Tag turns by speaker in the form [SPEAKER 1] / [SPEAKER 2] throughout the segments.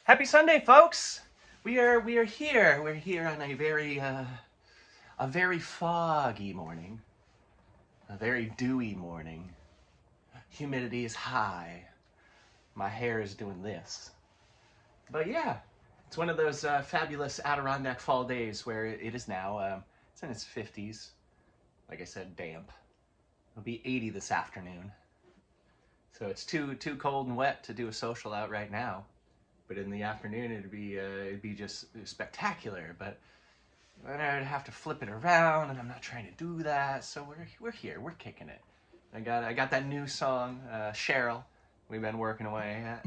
[SPEAKER 1] Happy Sunday, folks! We are here. We're here on a very foggy morning, a very dewy morning. Humidity is high. My hair is doing this. But yeah, it's one of those fabulous Adirondack fall days where it is now. It's in its 50s. Like I said, damp. It'll be 80 this afternoon. So it's too cold and wet to do a social out right now. But in the afternoon, it'd be just spectacular. But I'd have to flip it around, and I'm not trying to do that. So we're here, we're kicking it. I got that new song, Cheryl. We've been working away at.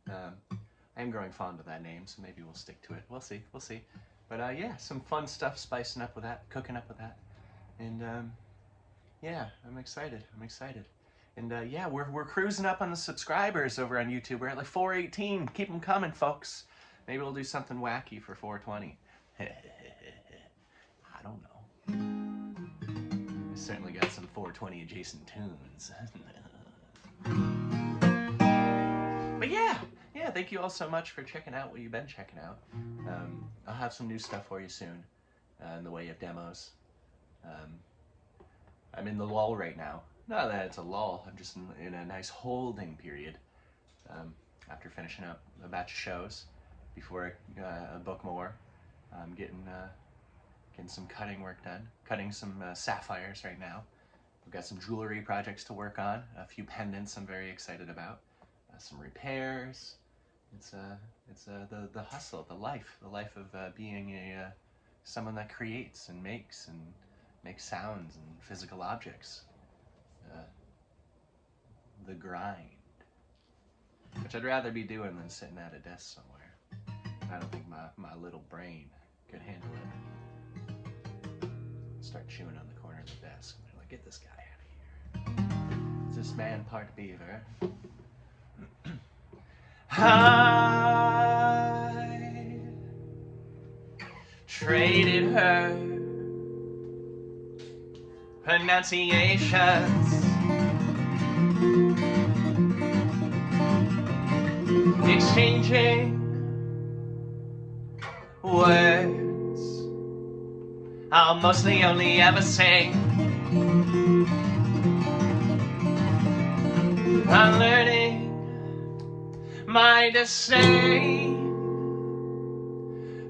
[SPEAKER 1] I am growing fond of that name, so maybe we'll stick to it. We'll see. But yeah, some fun stuff spicing up with that, cooking up with that, and yeah, I'm excited. And yeah, we're cruising up on the subscribers over on YouTube. We're at like 418. Keep them coming, folks. Maybe we'll do something wacky for 420. I don't know. I certainly got some 420 adjacent tunes. But yeah, thank you all so much for checking out what you've been checking out. I'll have some new stuff for you soon in the way of demos. I'm in the lull right now. Not that it's a lull, I'm just in a nice holding period after finishing up a batch of shows before I book more. I'm getting some cutting work done, cutting some sapphires right now. We've got some jewelry projects to work on, a few pendants I'm very excited about, some repairs. It's the hustle, the life of being someone that creates and makes sounds and physical objects. The grind, which I'd rather be doing than sitting at a desk somewhere. I don't think my little brain could handle it. Start chewing on the corner of the desk. I'm like, get this guy out of here. Is this man part beaver? I traded her pronunciations, exchanging words I'll mostly only ever sing. I'm learning my disdain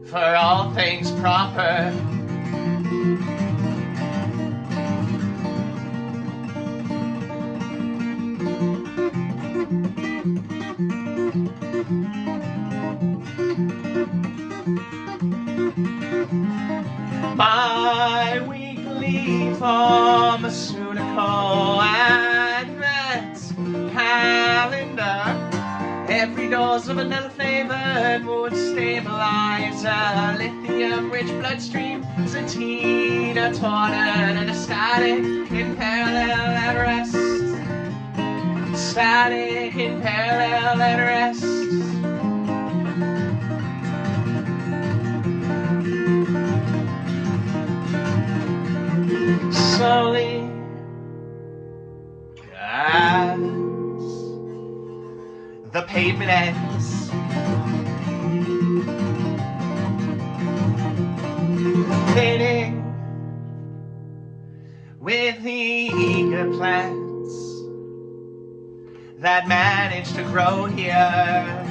[SPEAKER 1] for all things proper. My weekly pharmaceutical advent calendar. Every dose of another flavored mood stabilizer, lithium-rich bloodstream, satina tortured and static in parallel at rest. Static in parallel at rest. Slowly, as the pavement ends, fading with the eager plants that manage to grow here,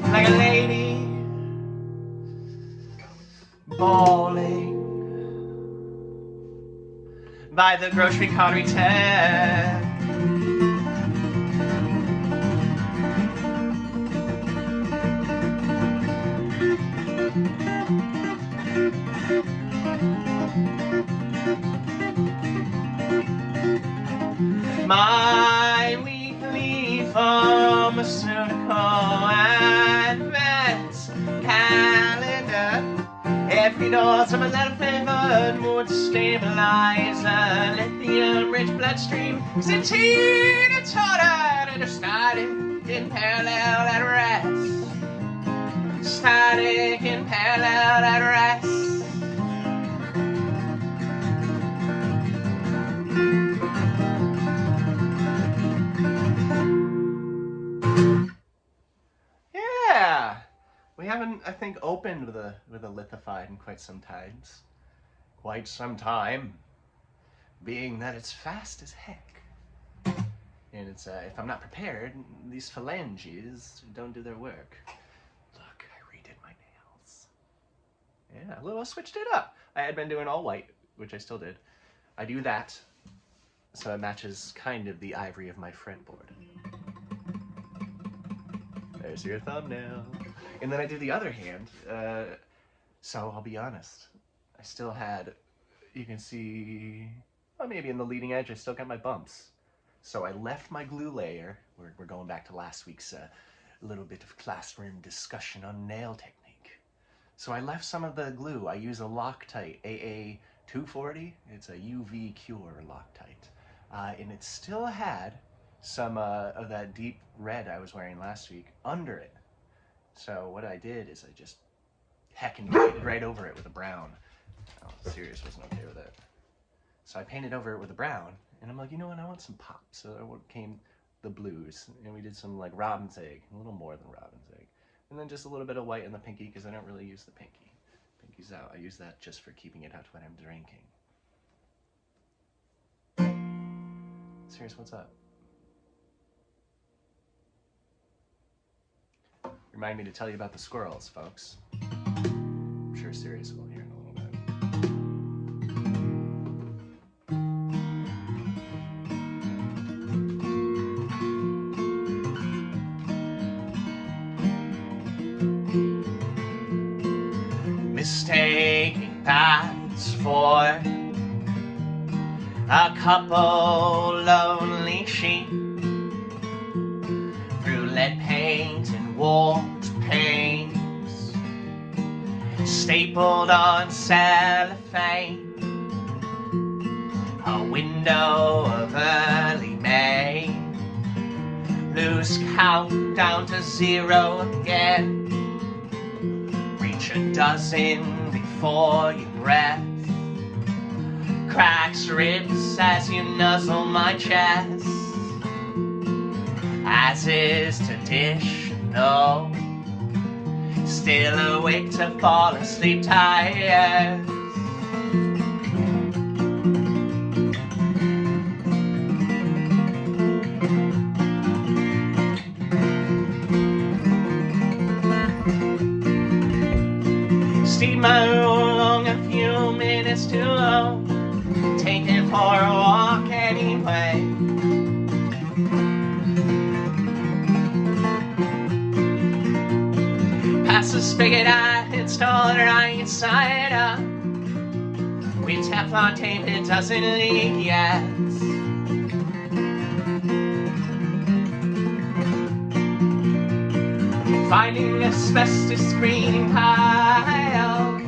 [SPEAKER 1] like a lady bawling by the grocery cart return. My weekly pharmaceutical advent calendar. Every dose of a letter flavored mood stabilizer, lithium-rich bloodstream, satina tortured and static in parallel at rest. Static in parallel at rest. haven't, I think, opened with a lithified in quite some time, being that it's fast as heck. And it's, if I'm not prepared, these phalanges don't do their work. Look, I redid my nails. Yeah, a little switched it up. I had been doing all white, which I still did. I do that so it matches kind of the ivory of my fretboard. There's your thumbnail. And then I did the other hand. So I'll be honest, I still had, you can see, well, maybe in the leading edge, I still got my bumps. So I left my glue layer. We're going back to last week's little bit of classroom discussion on nail technique. So I left some of the glue. I use a Loctite AA240. It's a UV cure Loctite. And it still had some of that deep red I was wearing last week under it. So what I did is I just heckin' painted right over it with a brown. Oh, Sirius wasn't okay with it. So I painted over it with a brown, and I'm like, you know what, I want some pop. So I came the blues, and we did some like robin's egg, a little more than robin's egg. And then just a little bit of white in the pinky, because I don't really use the pinky. Pinky's out. I use that just for keeping it out when I'm drinking. Sirius, what's up? Remind me to tell you about the squirrels, folks. I'm sure Sirius will hear in a little bit. Mistaking paths for a couple lonely sheep through lead paint and warped panes, stapled on cellophane, a window of early May, lose count down to 0 again, reach a dozen before your breath cracks ribs as you nuzzle my chest, as is traditional, still awake to fall asleep tired. Steamer along a few minutes too long, take it for a walk anyway. Past the spigot I installed right inside up, with Teflon tape it doesn't leak yet. Finding asbestos green piles,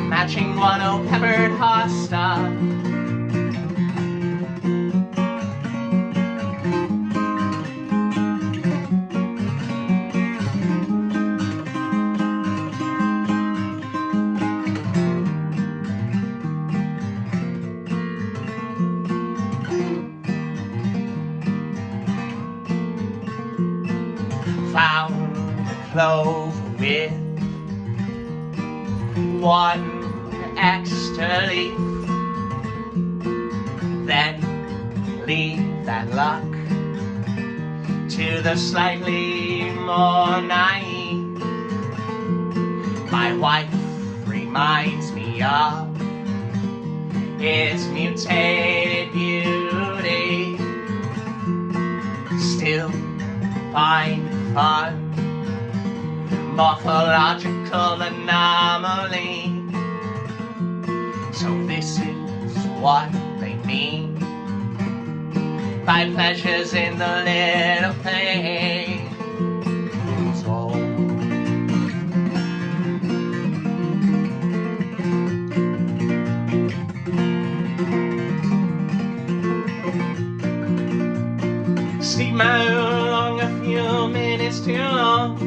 [SPEAKER 1] matching guano peppered hosta. Found a clover with one extra leaf, then leave that luck to the slightly more naive. My wife reminds me of his mutated beauty, still find fun, morphological anomaly. So this is what they mean by pleasures in the little things. Oh. Steamer along a few minutes too long,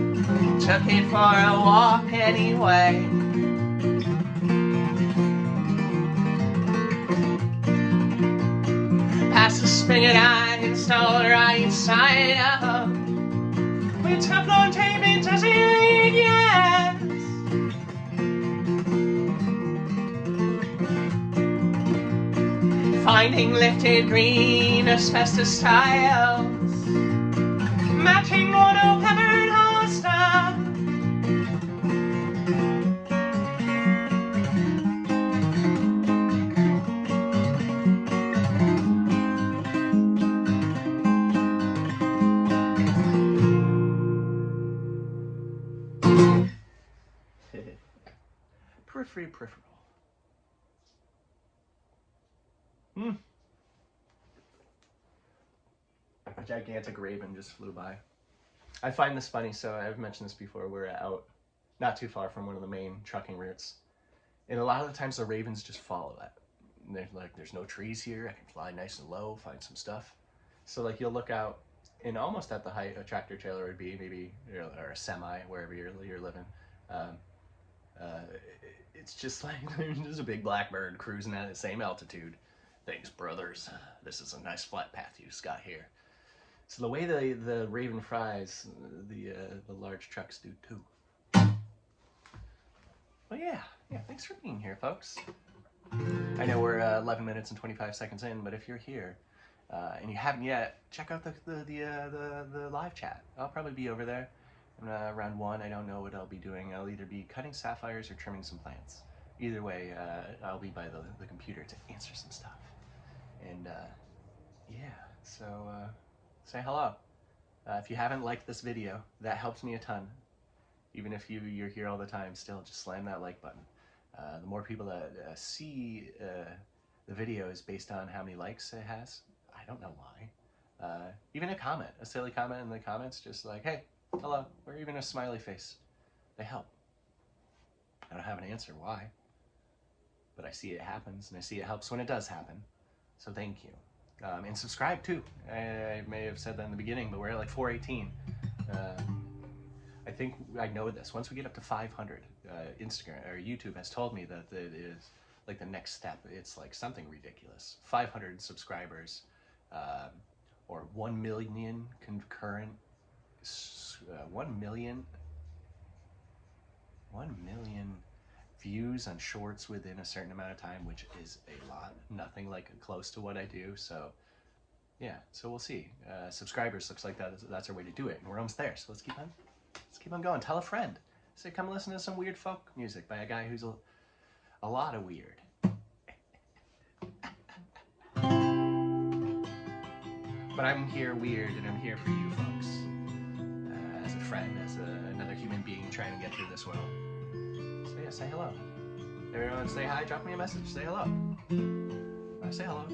[SPEAKER 1] took it for a walk anyway. Past the spigot I installed right inside of, with Teflon tape into ceiling, yes. Finding lifted green asbestos tiles, matching mono-peppered hosta. Peripheral. A gigantic raven just flew by. I find this funny, so I've mentioned this before. We're out not too far from one of the main trucking routes, and a lot of the times the ravens just follow that. And they're like, there's no trees here, I can fly nice and low, find some stuff. So like you'll look out, and almost at the height a tractor trailer would be, maybe, or a semi, wherever you're living. It's just like there's a big black bird cruising at the same altitude. Thanks, brothers. This is a nice flat path you just got here. So the way the raven flies, the large trucks do too. Well, yeah, thanks for being here, folks. I know we're 11 minutes and 25 seconds in, but if you're here and you haven't yet, check out the live chat. I'll probably be over there around 1. I don't know what I'll be doing. I'll either be cutting sapphires or trimming some plants. Either way, I'll be by the computer to answer some stuff. And yeah, so say hello. If you haven't liked this video, that helps me a ton. Even if you're here all the time, still just slam that like button. The more people that see the video is based on how many likes it has. I don't know why. Even a comment, a silly comment in the comments, just like, hey, hello, or even a smiley face. They help. I don't have an answer why, but I see it happens, and I see it helps when it does happen. So thank you. And subscribe too. I may have said that in the beginning, but we're at like 418. I think I know this. Once we get up to 500, Instagram or YouTube has told me that it is like the next step. It's like something ridiculous. 500 subscribers, or 1 million concurrent, 1 million views on shorts within a certain amount of time, which is a lot. Nothing like close to what I do. So yeah, so we'll see. Subscribers looks like that's our way to do it, and we're almost there. So let's keep on going. Tell a friend. Say, come listen to some weird folk music by a guy who's a lot of weird. But I'm here weird, and I'm here for you folks. As a friend, as another human being trying to get through this world. So yeah, say hello. Everyone say hi, drop me a message, say hello. Say hello.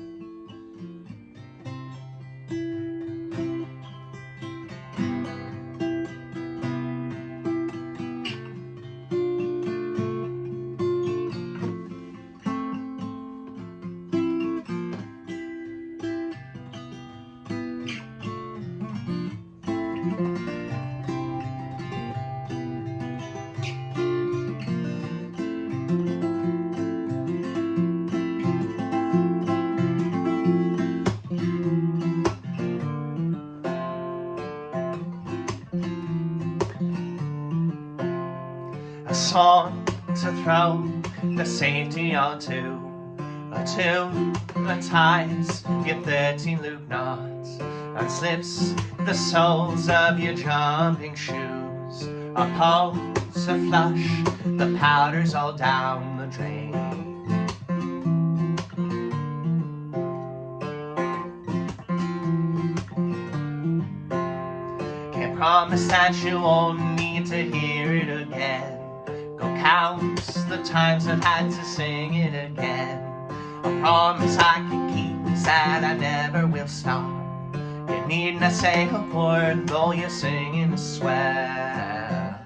[SPEAKER 1] A song to throw the safety onto, a tune that ties your 13 loop knots, unslips the soles of your jumping shoes, a pulse, a flush, the powder's all down the drain. Can't promise that you won't need to hear it again. Counts the times I've had to sing it again. A promise I can keep is that I never will stop. You need not say a word, though you're singing a swear.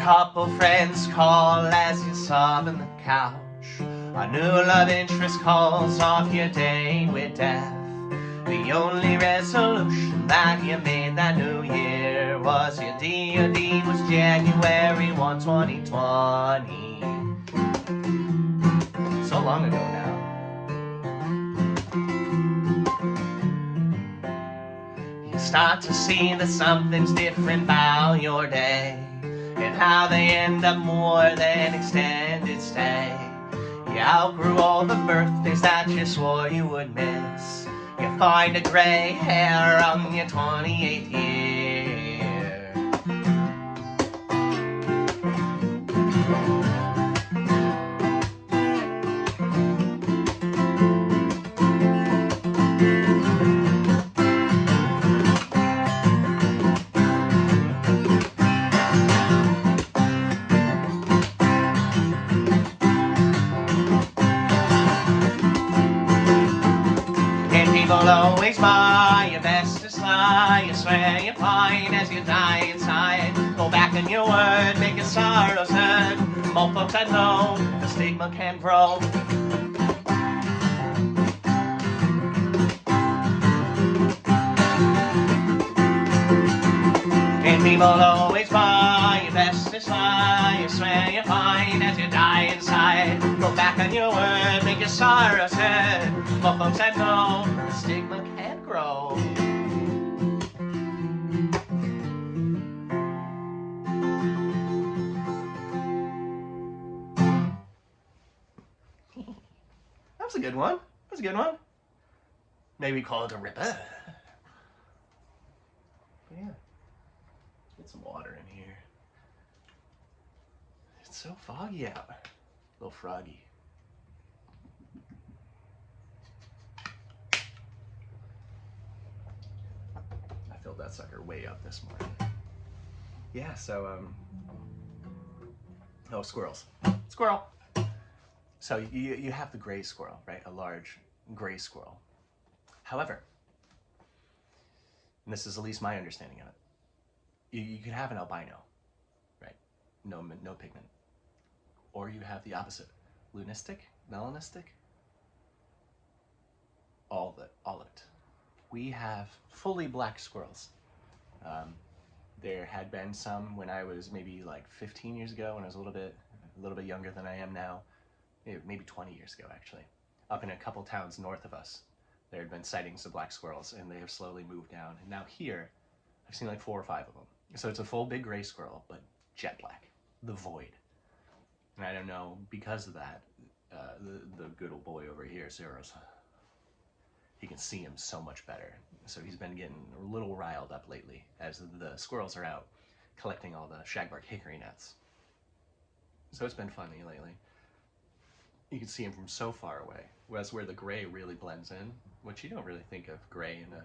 [SPEAKER 1] couple friends call as you sob on the couch. A new love interest calls off your day with death. The only resolution that you made that new year was your DOD was January 1, 2020. So long ago now. You start to see that something's different about your day, and how they end up more than extended stay. You outgrew all the birthdays that you swore you would miss. You find a gray hair on your 28th year. People always buy your bestest lie. You swear you're fine as you die inside. Go back on your word, make your sorrows hurt. More folks I know, the stigma can grow. And people always buy your bestest lie. You swear you're fine as you die inside. Go back on your word, make your sorrows hurt. More folks I know, the stigma can grow. That was a good one. That was a good one. Maybe call it a ripper. But yeah. Get some water in here. It's so foggy out. A little froggy. I filled that sucker way up this morning. Yeah, so, oh, squirrels. Squirrel! So you have the gray squirrel, right? A large gray squirrel. However, and this is at least my understanding of it, you could have an albino, right? No pigment. Or you have the opposite, lunistic, melanistic, all of it. We have fully black squirrels. There had been some when I was maybe like 15 years ago, when I was a little bit younger than I am now, maybe 20 years ago actually. Up in a couple towns north of us, there had been sightings of black squirrels, and they have slowly moved down. And now here, I've seen like 4 or 5 of them. So it's a full big gray squirrel, but jet black, the void. And I don't know, because of that, the good old boy over here, Cyrus, he can see him so much better. So he's been getting a little riled up lately as the squirrels are out collecting all the shagbark hickory nuts. So it's been funny lately. You can see him from so far away. That's where the gray really blends in, which you don't really think of gray in a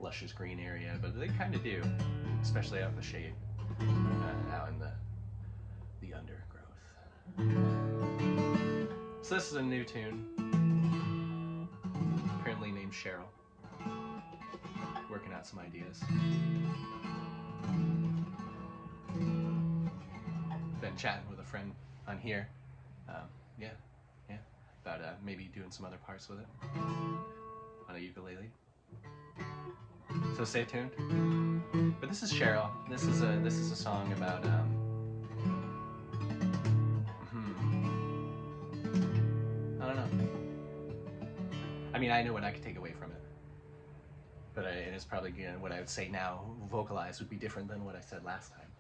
[SPEAKER 1] luscious green area, but they kind of do, especially out in the shade, out in the undergrowth. So this is a new tune, apparently named Cheryl. Working out some ideas. Been chatting with a friend on here, yeah, about maybe doing some other parts with it on a ukulele. So stay tuned. But this is Cheryl. This is a song about I don't know. I mean, I know what I could take away from it, but it's probably what I would say now, vocalized, would be different than what I said last time.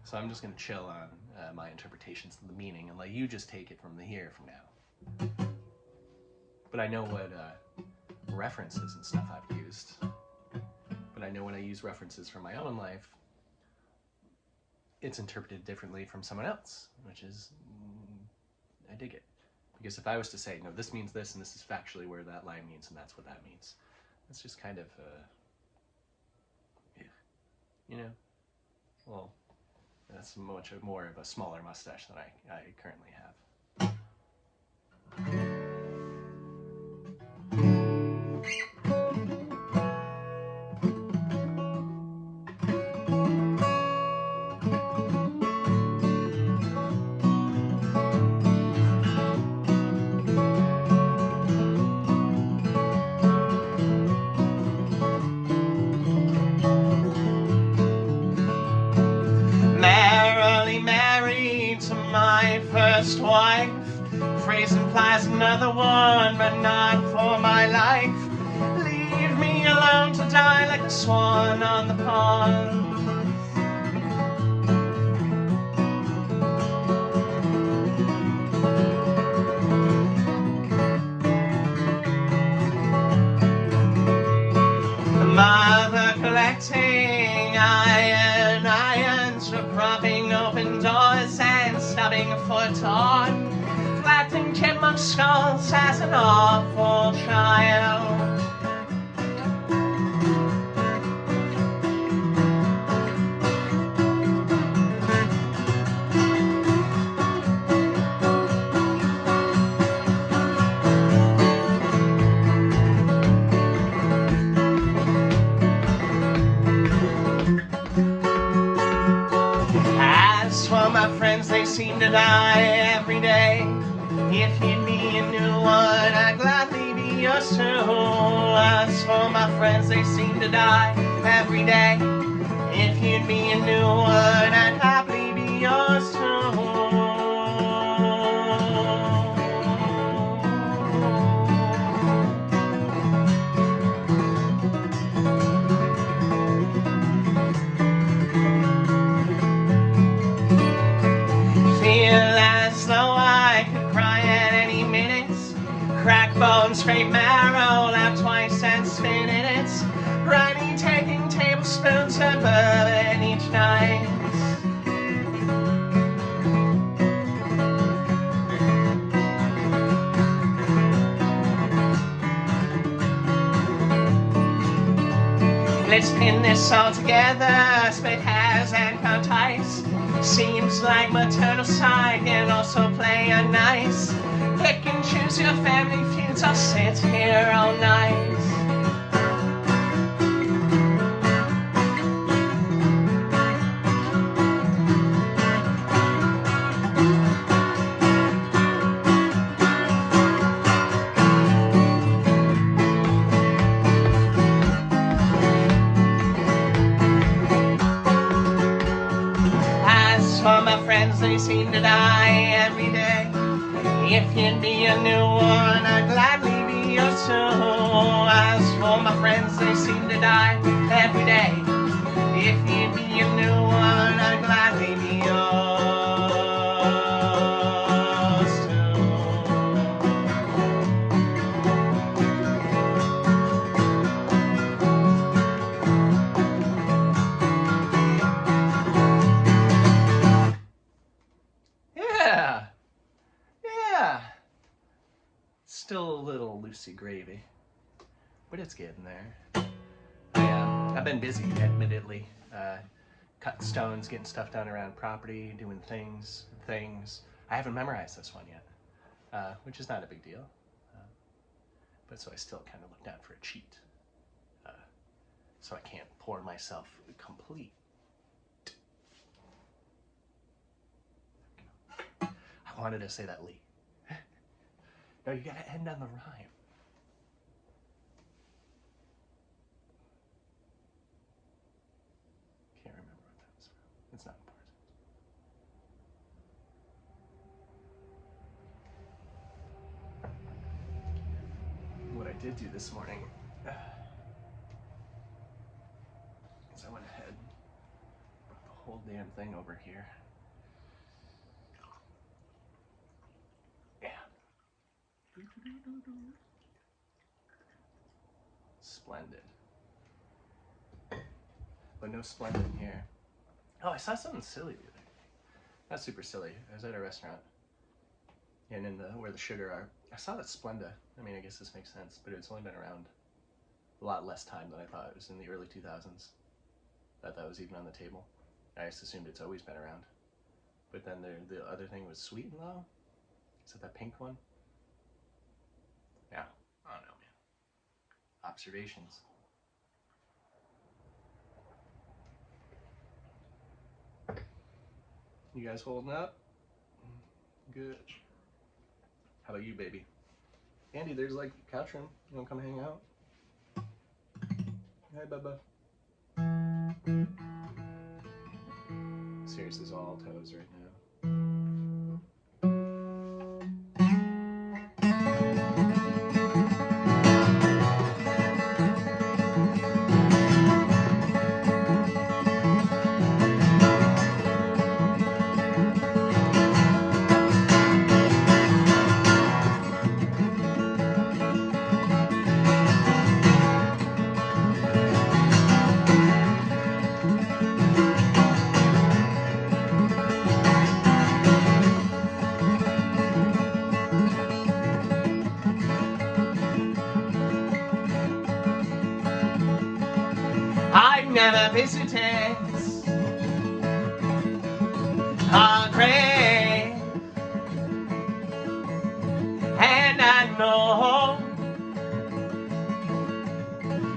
[SPEAKER 1] So I'm just gonna chill on my interpretations of the meaning and let you just take it from here from now. But I know what references and stuff I've used. But I know when I use references from my own life, it's interpreted differently from someone else, which is, I dig it. Because if I was to say, no, this means this, and this is factually where that line means, and that's what that means, it's just kind of, you know, well, that's much more of a smaller mustache than I currently have. another one, but not for my life. Leave me alone to die like a swan on the pond. Mother collecting irons for propping open doors and stubbing a foot on flattened chipmunk skulls as an awful child. They seem to die every day. If you'd be a new one, I'd gladly be yours too. As for my friends, they seem to die every day. If you'd be a new one, I'd happily be yours too. Crack bones, scrape marrow, laugh twice and spin in it. Granny taking tablespoons of bourbon each night. Let's pin this all together, split hairs and count ice. Seems like maternal side can also play a nice. Pick and choose your family feuds, I'll sit here all night. As for my friends, they seem to die every day. If you'd be a new one, I'd gladly be yours too. As for my friends, they seem to die every day. If you'd be a new one, I'd gladly be yours too. Yeah. Yeah. Still a little loosey gravy, but it's getting there. I've been busy, admittedly. Cutting stones, getting stuff done around property, doing things. I haven't memorized this one yet, which is not a big deal. But so I still kind of looked out for a cheat. So I can't pour myself complete. I wanted to say that Lee. No, you gotta end on the rhyme. Can't remember what that was from. It's not important. What I did do this morning is I went ahead, brought the whole damn thing over here. Splendid. But no splendid in here. Oh, I saw something silly the other day. Not super silly. I was at a restaurant, and in where the sugar are, I saw that Splenda. I mean, I guess this makes sense, but it's only been around a lot less time than I thought. It was in the early 2000s that was even on the table. I just assumed it's always been around. But then the other thing was Sweet and Low. Is that pink one? Yeah, I don't know, man. Observations. You guys holding up? Good. How about you, baby? Andy, there's like couch room. You wanna come hang out? Hi, Bubba. Seriously, is all toes right now. my visitants are great, and I know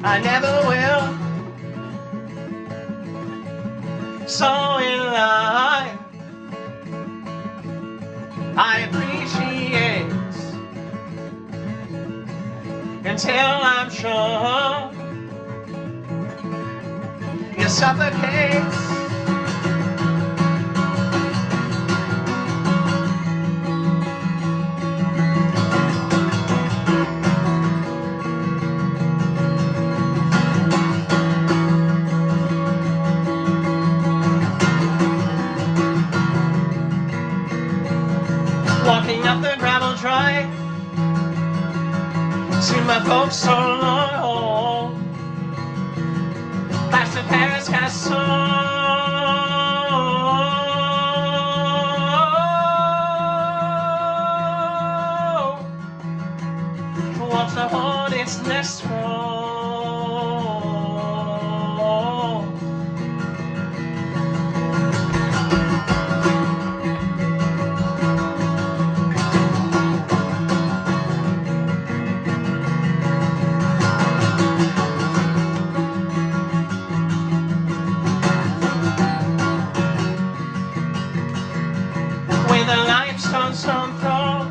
[SPEAKER 1] I never will. So in life, I appreciate until I'm sure you suffocate. Walking up the gravel drive to my folks so loyal, past the Paris Castle, watch the hornet's nest roll. With a limestone stone throw,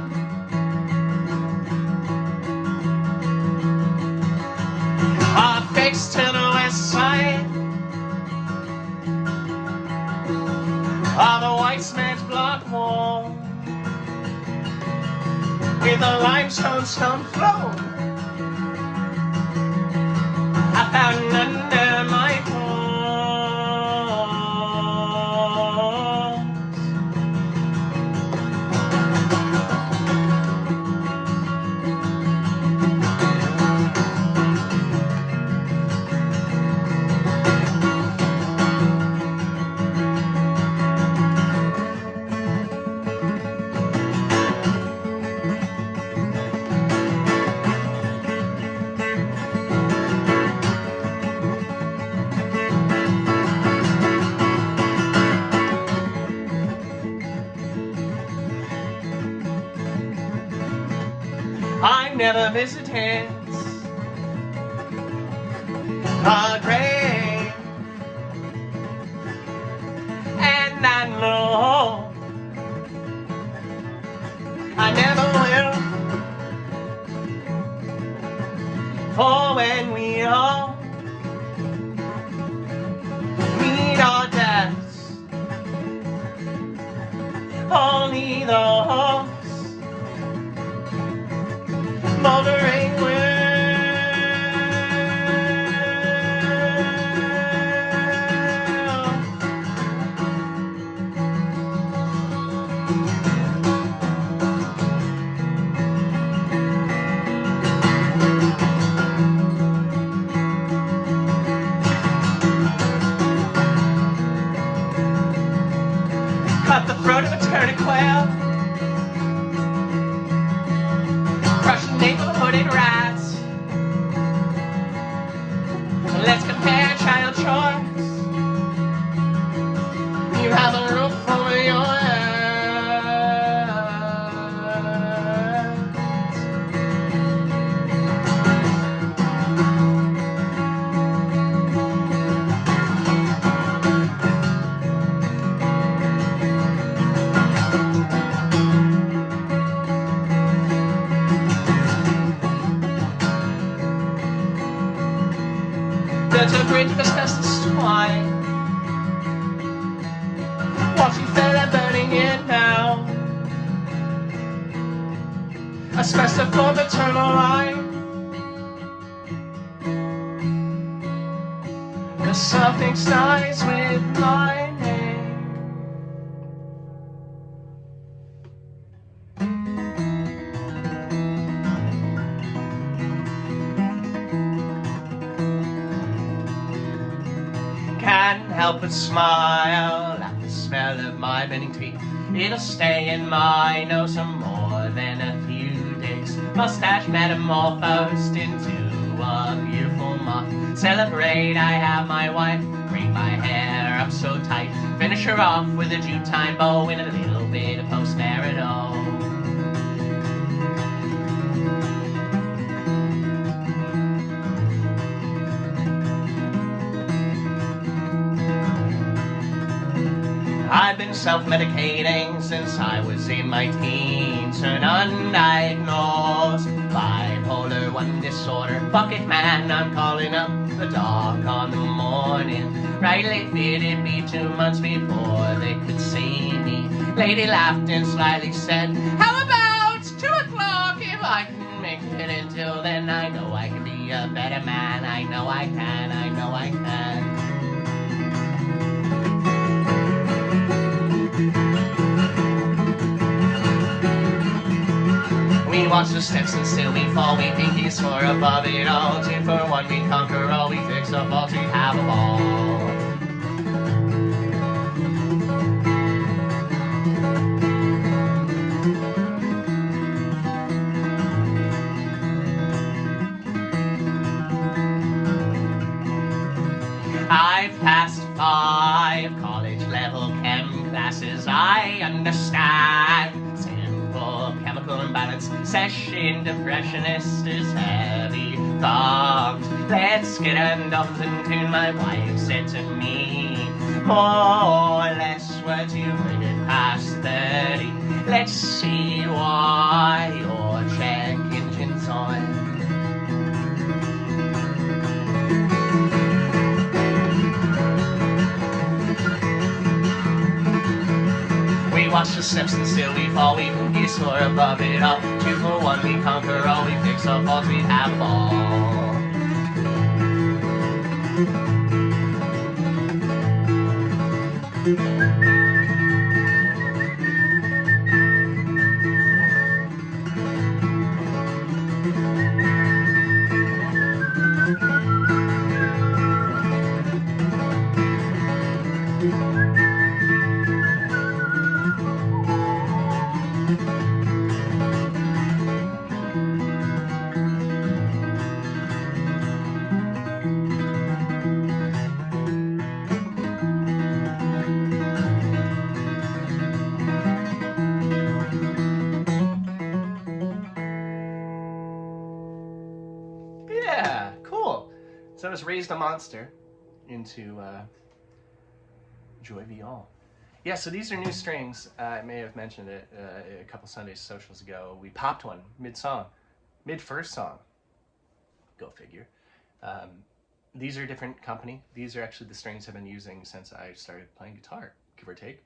[SPEAKER 1] affixed to the west side of a white man's block wall. With a limestone stone throw, I found under my paws. I never visited a grave, and I know I never will. For when we all meet our deaths, only those motoring will cut the throat of a turtle quail, neighborhood rats. Let's compare child choice. You have a roof over your head. There's a great asbestos swine, watching fella burning it now. Asbestos for maternal line. The suffix dies with my name. Can't help but smile at the smell of my bending teeth. It'll stay in my nose for more than a few days. Mustache metamorphosed into a beautiful moth. Celebrate, I have my wife. Braid my hair up so tight. Finish her off with a June-time bow and a little bit of post-marital. I've been self-medicating since I was in my teens. An undiagnosed bipolar 1 disorder. Fuck it, man, I'm calling up the doc on the morning. Rightly fitted me 2 months before they could see me. Lady laughed and slyly said, how about 2 o'clock? If I can make it until then, I know I can be a better man. I know I can, I know I can. We watch the steps and still we fall. We think he's soar above it all. 2 for 1, we conquer all. We fix up faults, we have a ball. I've passed 5 college-level chem classes. I understand simple chemical imbalance. Session depressionist is heavy thumbed. Let's get undone and tune, my wife said to me. More or less words you bring it past 30. Let's see why your check engine's on. We watch the steps and still we fall. We cookie soar above it all. 2 for 1, we conquer all. We fix our faults, we have a ball. Yeah, cool. So I was raised a monster into Joy Viol. Yeah, so these are new strings. I may have mentioned it a couple Sunday socials ago. We popped one mid-song, mid-first song. Go figure. These are a different company. These are actually the strings I've been using since I started playing guitar, give or take.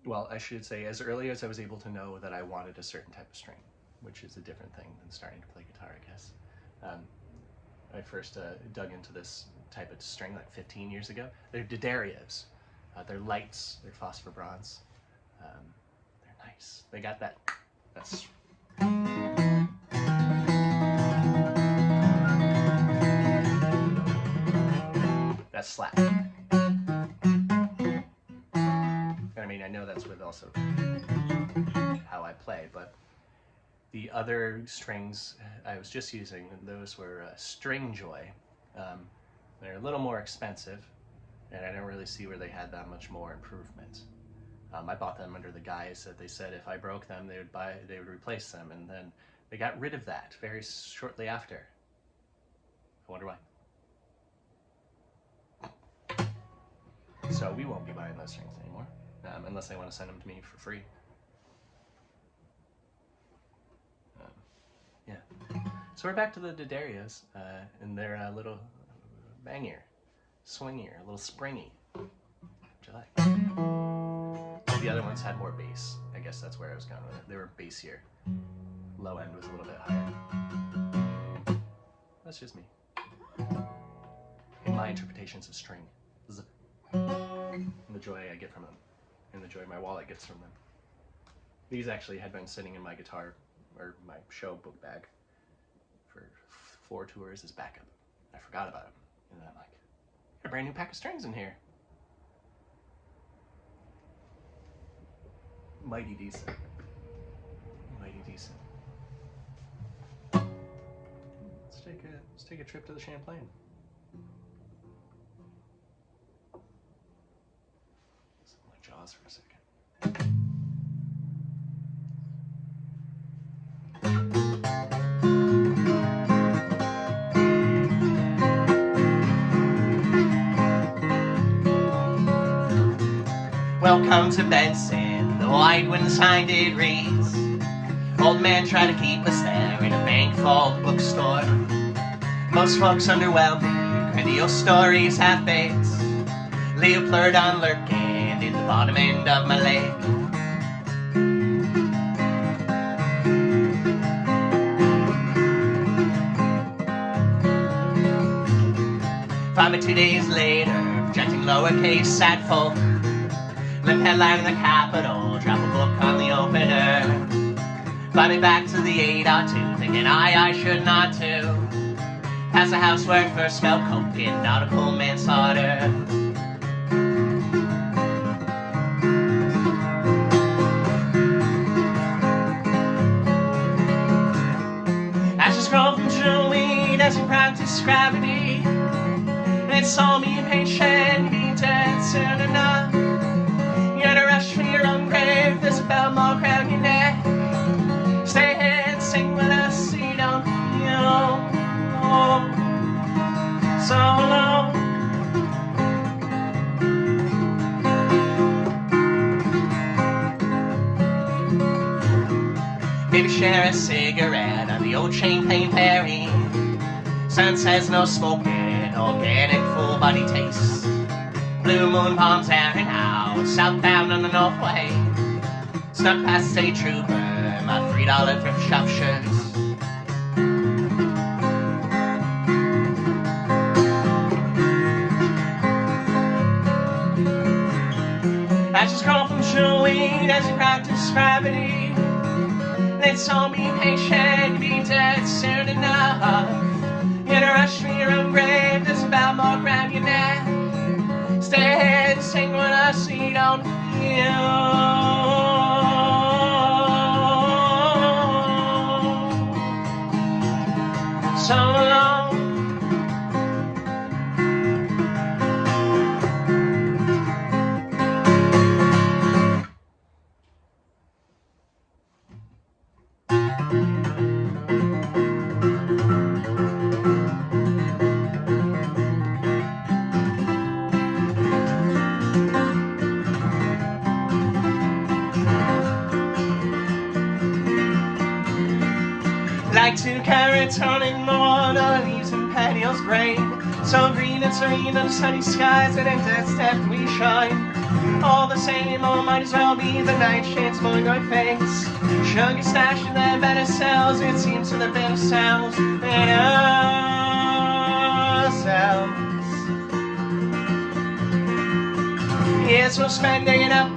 [SPEAKER 1] Well, I should say as early as I was able to know that I wanted a certain type of string, which is a different thing than starting to play guitar, I guess. I first dug into this type of string like 15 years ago. They're D'Addario. They're lights, they're phosphor bronze. They're nice. They got that's slap. I mean, I know that's with also how I play, but the other strings I was just using, those were String Joy. They're a little more expensive, and I don't really see where they had that much more improvement. I bought them under the guise that they said if I broke them, they would replace them, and then they got rid of that very shortly after. I wonder why. So we won't be buying those strings anymore, unless they want to send them to me for free. Yeah. So we're back to the D'Addarios, and they're a little bangier, swingier, a little springy, which I like. The other ones had more bass. I guess that's where I was going with it. They were bassier. Low end was a little bit higher. That's just me. In my interpretations of string. And the joy I get from them. And the joy my wallet gets from them. These actually had been sitting in my guitar, or my show book bag, for 4 tours as backup. I forgot about them. And then I'm like, got a brand new pack of strings in here. Mighty decent. Mighty decent. take a trip to the Champlain. Listen to my jaws for a second. Welcome to Benson, the wide wind sign it reads. Old man tried to keep us there in a bank vault bookstore. Most folks underwhelm me, grandiose stories half-baked. Leopardon lurking in the bottom end of my lake. Find me 2 days later, projecting lowercase sad folk. Limp headline in the Capitol, drop a book on the opener. Fly me back to the 802, thinking I should not too. Past the house where I first smelled coke in nautical manslaughter. Ashes grow from chillweed as you practice gravity. It saw me patient, be dead soon enough. You gotta rush for your own grave, there's a bell mark around your neck. Stay here and sing with us, you don't know. So long. Maybe share a cigarette on the old Champlain ferry. Sun says no smoking, organic full body taste. Blue moon palms airing out, southbound on the Northway. Snuck past state trooper, my $3 thrift shop shirts. Ashes grow from chillweed as you practice gravity. They told me patient, be dead soon enough. You gotta rush for your own grave, there's a bell mark around your neck. Stay ahead and sing with us so you don't feel so alone. Like 2 carrots running more, the leaves and petioles brain. So green and serene under sunny skies, and in death's depth we shine. All the same, oh, might as well be the nightshades blowing our face. Sugar stash in their better cells, it seems to the better selves than ourselves. Yes, we'll spend digging up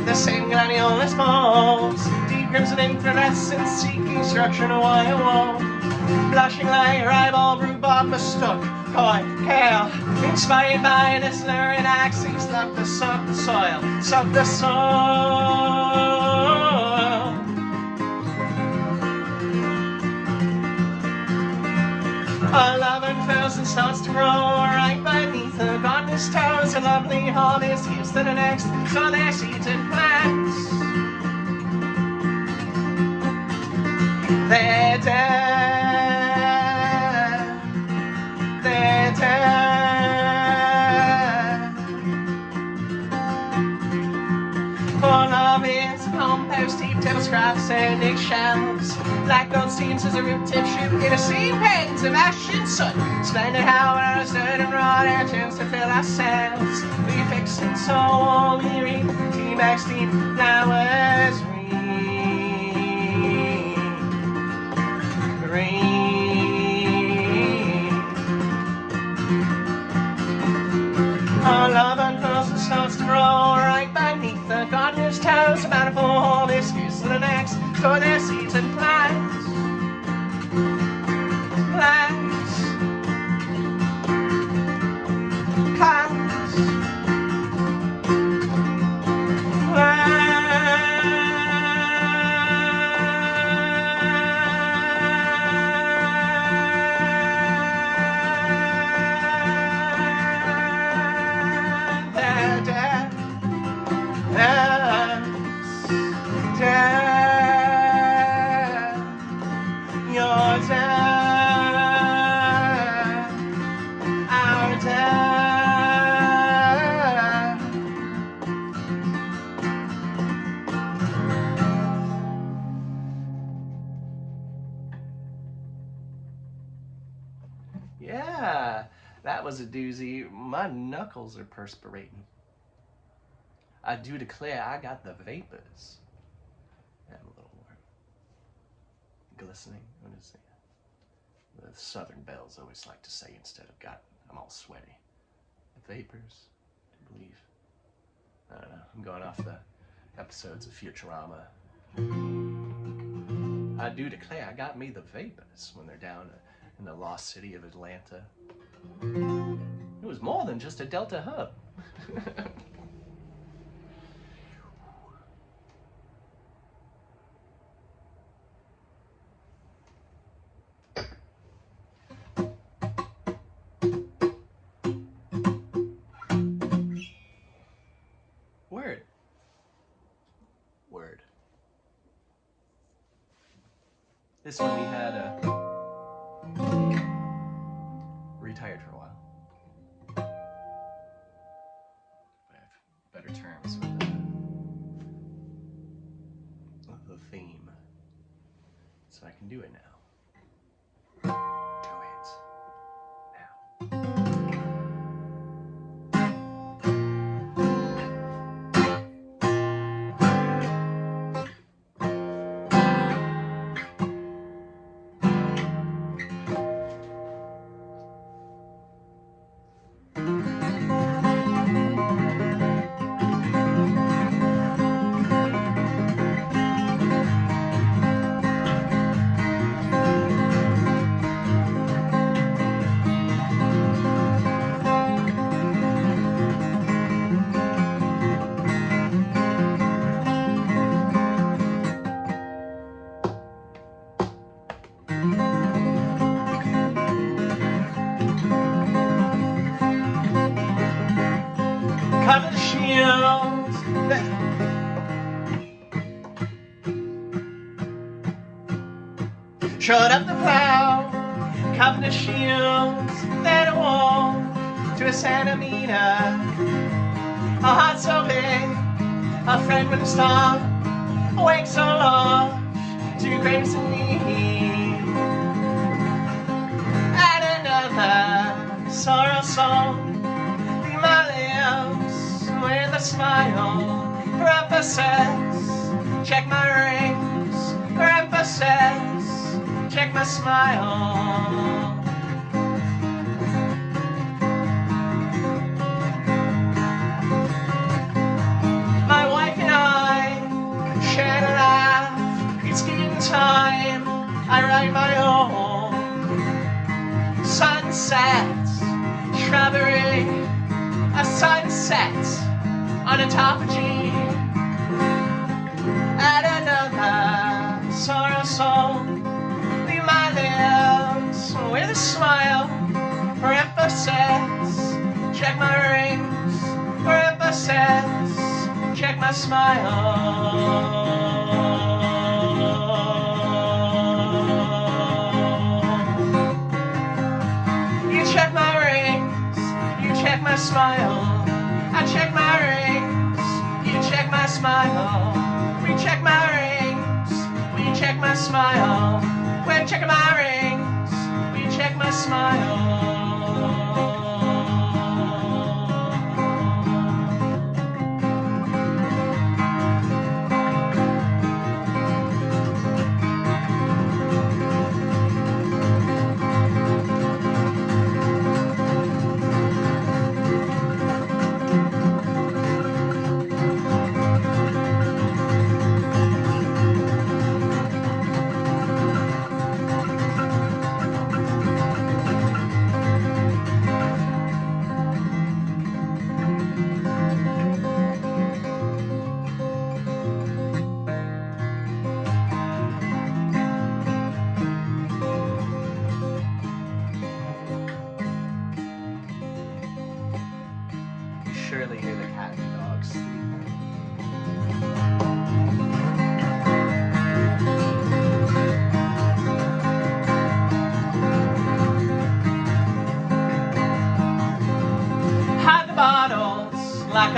[SPEAKER 1] the same gladiolus balls. Crimson inflorescence seeking structure in a wire wall. Blushing like ribald, rhubarb, mistook, coy, kale. Inspired by an slurring axis, love to suck the soil, suck the soil. Our love unfurls and starts to grow right beneath the gardener's toes. A lovely harvest, here's to the next, so they're seeded plants. They're dead, they're dead. For love is compost heap, table scraps and eggshells. Black gold steams as a root tip shoot in a steam pans of ash and soot. Splendid how our dirt and raw air turns to fill ourselves. We fix and so all we reap, tea back steam, flowers our love unfurls and starts to grow right beneath the gardener's toes. A bountiful harvest is to the next, store their seeds and plants. Plants. Plants. Plants. Your time, our time. Yeah, that was a doozy. My knuckles are perspirating. I do declare I got the vapors. I'm a little more glistening. What is it? The Southern Belles always like to say instead of got. I'm all sweaty. The vapors, I believe. I don't know. I'm going off the episodes of Futurama. I do declare I got me the vapors when they're down in the lost city of Atlanta. It was more than just a Delta hub. Word. This one we had retired for a while. I have better terms with the theme, so I can do it now. Do it now. Cover the shields. Shut up the plow. Cover the shields. Then a wall to a centimeter. A heart so big, a friend with a star. A wake so large, two graves in need. Add another sorrow song. My lips with a smile for emphasis. Check my rings for emphasis. Check my smile. My wife and I share a laugh. It's getting time. I write my own sunsets, shrubbery. A sunset on a topology. Add another sorrow song. Leave my lips with a smile for emphasis. Check my rings for emphasis. Check my smile. You check my rings. You check my smile. I check my rings. You check my smile. We check my rings. We check my smile. We're checking my rings. We check my smile.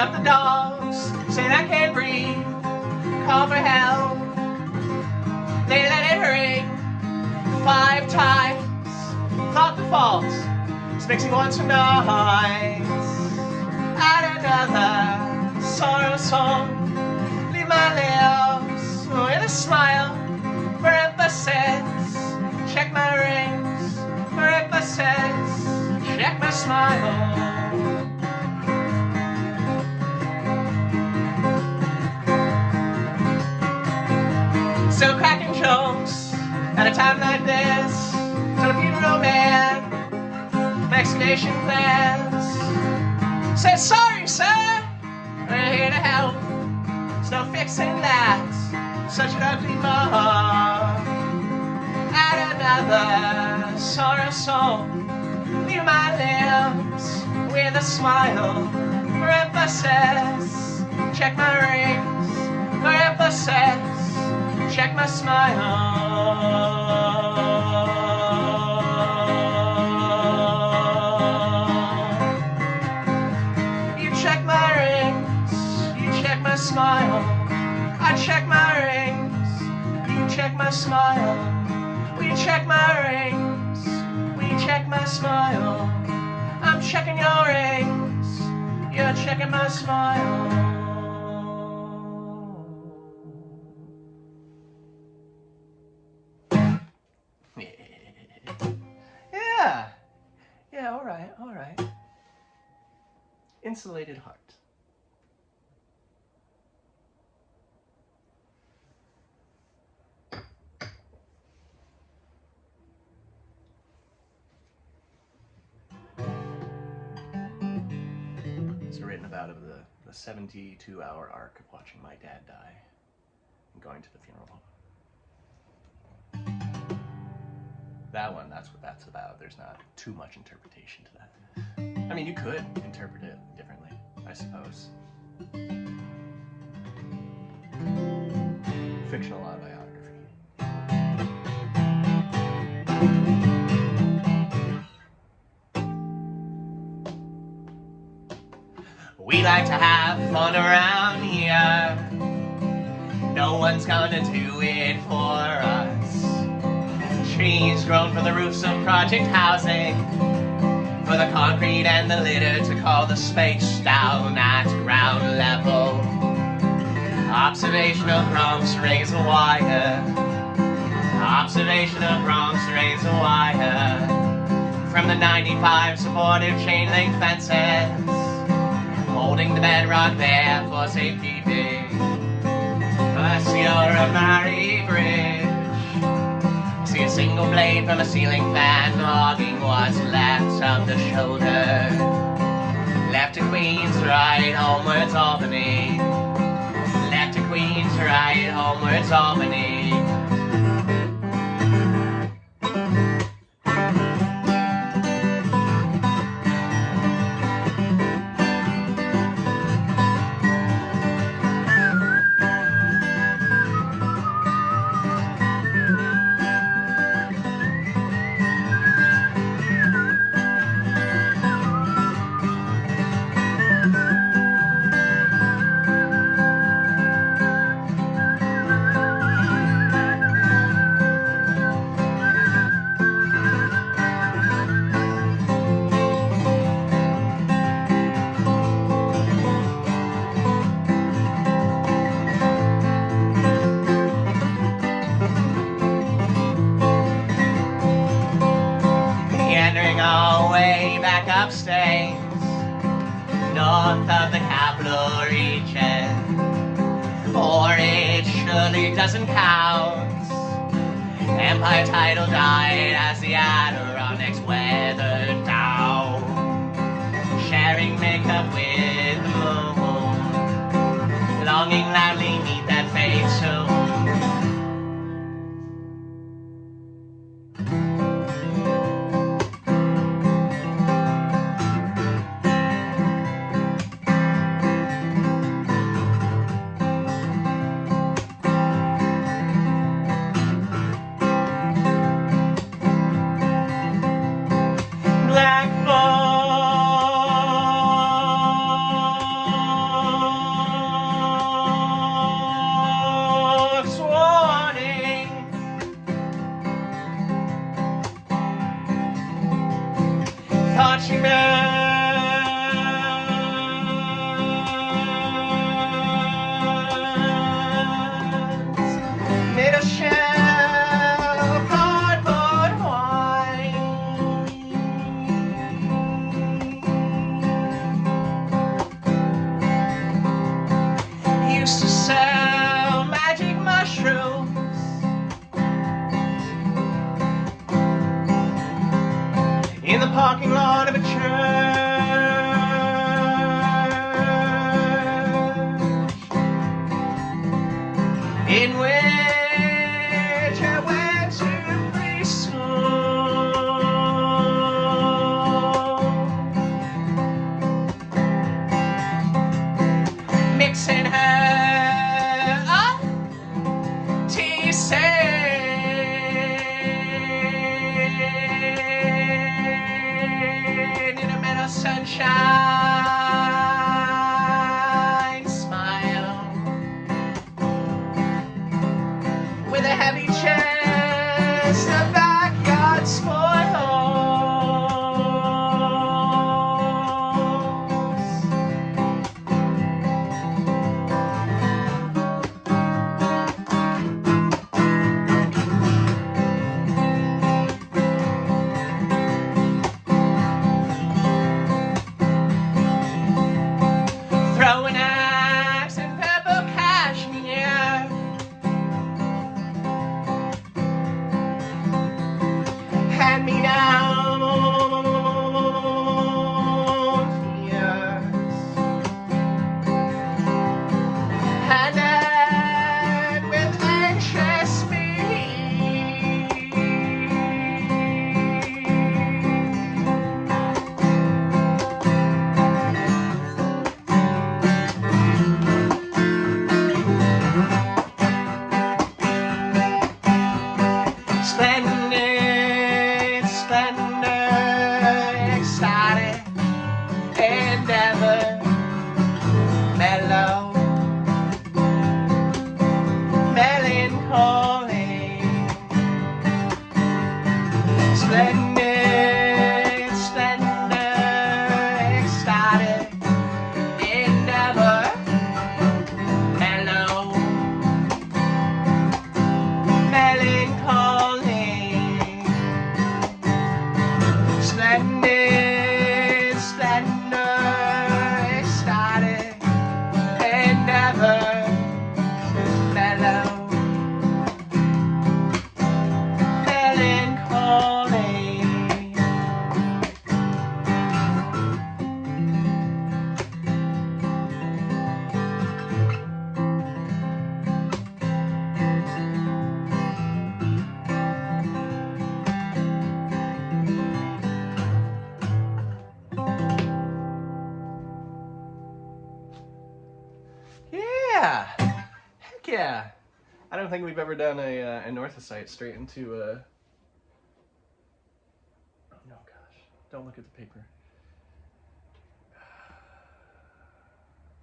[SPEAKER 1] up the dogs, saying I can't breathe, call for help. They let it ring 5 times, thought the fault is mixing one tonight. Add another sorrow song, leave my lips with a smile for emphasis. Check my rings for emphasis. Check my smile. So cracking jokes at a time like this, to the funeral man, vaccination plans. Say sorry, sir, we're here to help. There's no fixing that, such an ugly mark. Add another sorrow song, leave my lips with a smile for emphasis. Check my rings for emphasis. Check my smile. You check my rings, you check my smile. I check my rings, you check my smile. We check my rings, we check my smile. I'm checking your rings, you're checking my smile. Yeah, all right. Insulated heart. It's written about of the 72-hour arc of watching my dad die and going to the funeral home. That one, that's what that's about. There's not too much interpretation to that. I mean, you could interpret it differently, I suppose. Fictional autobiography. We like to have fun around here. No one's gonna do it for us. Trees grown from the roofs of project housing, for the concrete and the litter to call the space down at ground level. Observation of Bronx razor wire. Observation of Bronx razor wire. From the 95 supportive chain link fences, holding the bedrock there for safekeeping. I see a Mary Bridge. See a single blade from a ceiling fan hogging what's left of the shoulder. Left to Queens, right homewards Albany. Left to Queens, right homewards Albany. Upstate, north of the capital region, or it surely doesn't count. Empire title died as the Adirondacks weathered down, sharing makeup with the moon, longing loudly meet that fate soon. marching bands made of shell, cardboard, wine. Used to sell magic mushrooms in the parking lot of a church, in which I went to preschool, mixing her tea sunshine, smile with a heavy chest, a backyard spoils. Throwing axe and purple cashmere, hand me down fears, handed with anxious speed. Splendid, splendid, excited, endeavor, mellow, melancholy. Splendid, splendid, excited, endeavor, mellow, melancholy. Splendid, splendid, excited, endeavor, mellow, melancholy. Yeah, heck yeah. I don't think we've ever done a anorthosite straight into oh no, gosh, don't look at the paper.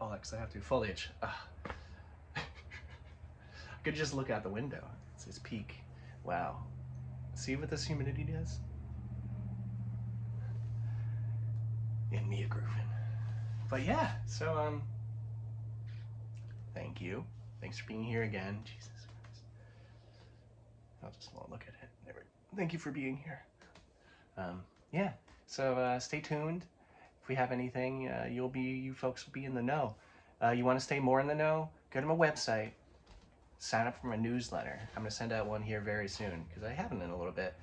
[SPEAKER 1] Oh, because I have to. Foliage. I could just look out the window. It says peak. Wow. See what this humidity does? In me a grooving. But yeah, so thank you. Thanks for being here again. Jesus Christ. I'll just want to look at it. Thank you for being here. Yeah, so stay tuned. If we have anything, you folks will be in the know. You want to stay more in the know? Go to my website. Sign up for my newsletter. I'm going to send out one here very soon because I haven't in a little bit.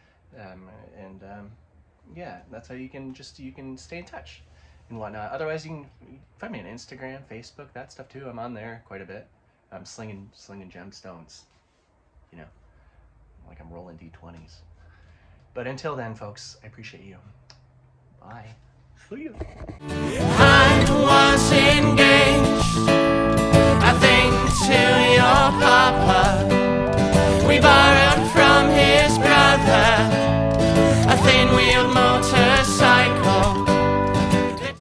[SPEAKER 1] Yeah, that's how you can stay in touch and whatnot. Otherwise, you can find me on Instagram, Facebook, that stuff too. I'm on there quite a bit. I'm slinging gemstones, you know, like I'm rolling D20s. But until then, folks, I appreciate you. Bye. See you.